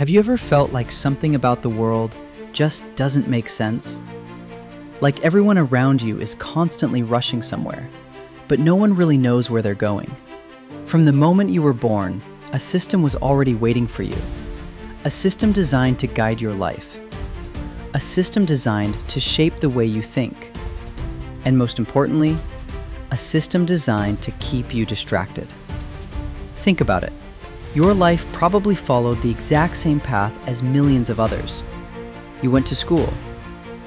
Have you ever felt like something about the world just doesn't make sense? Like everyone around you is constantly rushing somewhere, but no one really knows where they're going. From the moment you were born, a system was already waiting for you. A system designed to guide your life. A system designed to shape the way you think. And most importantly, a system designed to keep you distracted. Think about it. Your life probably followed the exact same path as millions of others. You went to school.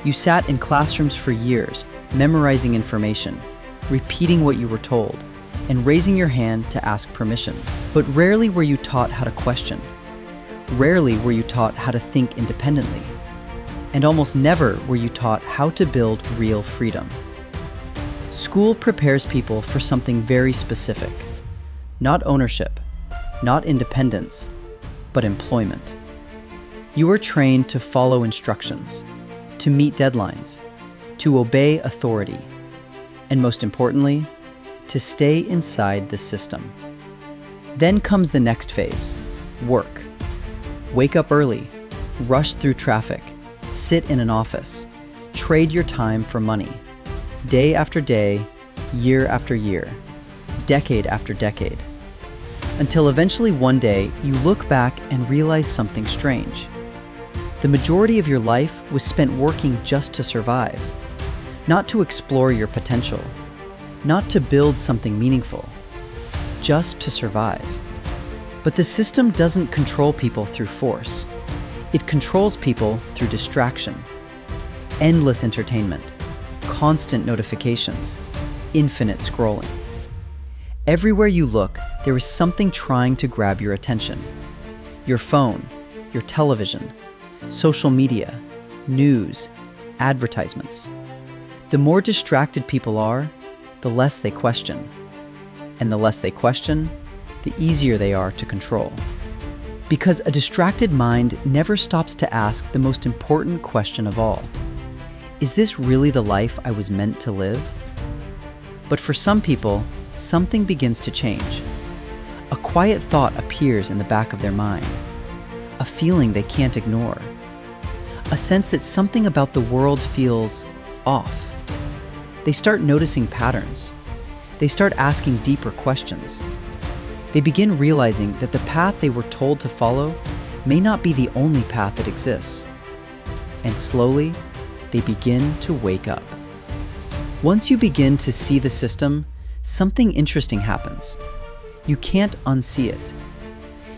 You sat in classrooms for years, memorizing information, repeating what you were told, and raising your hand to ask permission. But rarely were you taught how to question. Rarely were you taught how to think independently. And almost never were you taught how to build real freedom. School prepares people for something very specific. Not ownership, not independence, but employment. You are trained to follow instructions, to meet deadlines, to obey authority, and most importantly, to stay inside the system. Then comes the next phase, work. Wake up early, rush through traffic, sit in an office, trade your time for money, day after day, year after year, decade after decade. Until eventually one day, you look back and realize something strange. The majority of your life was spent working just to survive, not to explore your potential, not to build something meaningful, just to survive. But the system doesn't control people through force. It controls people through distraction, endless entertainment, constant notifications, infinite scrolling. Everywhere you look, there is something trying to grab your attention. Your phone, your television, social media, news, advertisements. The more distracted people are, the less they question. And the less they question, the easier they are to control. Because a distracted mind never stops to ask the most important question of all. Is this really the life I was meant to live? But for some people, something begins to change. A quiet thought appears in the back of their mind. A feeling they can't ignore. A sense that something about the world feels off. They start noticing patterns. They start asking deeper questions. They begin realizing that the path they were told to follow may not be the only path that exists. And slowly, they begin to wake up. Once you begin to see the system, something interesting happens. You can't unsee it.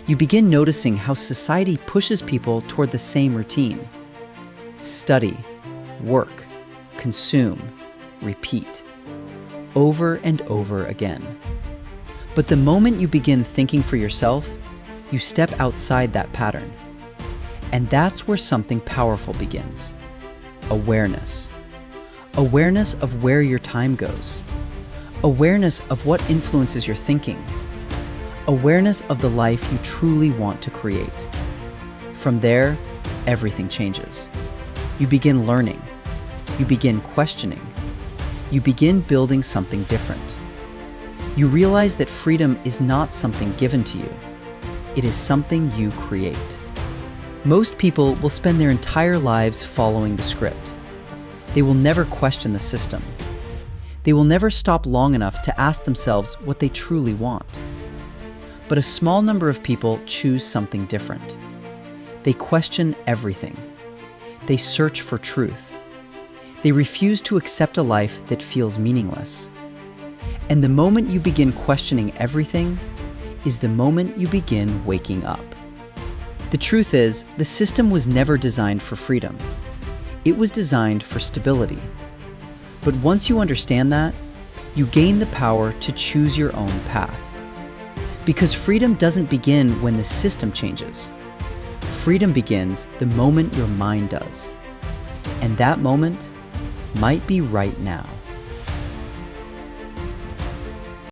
You begin noticing how society pushes people toward the same routine. Study, work, consume, repeat, over and over again. But the moment you begin thinking for yourself, you step outside that pattern. And that's where something powerful begins. Awareness. Awareness of where your time goes. Awareness of what influences your thinking. Awareness of the life you truly want to create. From there, everything changes. You begin learning. You begin questioning. You begin building something different. You realize that freedom is not something given to you. It is something you create. Most people will spend their entire lives following the script. They will never question the system. They will never stop long enough to ask themselves what they truly want. But a small number of people choose something different. They question everything. They search for truth. They refuse to accept a life that feels meaningless. And the moment you begin questioning everything is the moment you begin waking up. The truth is, the system was never designed for freedom. It was designed for stability. But once you understand that, you gain the power to choose your own path. Because freedom doesn't begin when the system changes. Freedom begins the moment your mind does. And that moment might be right now.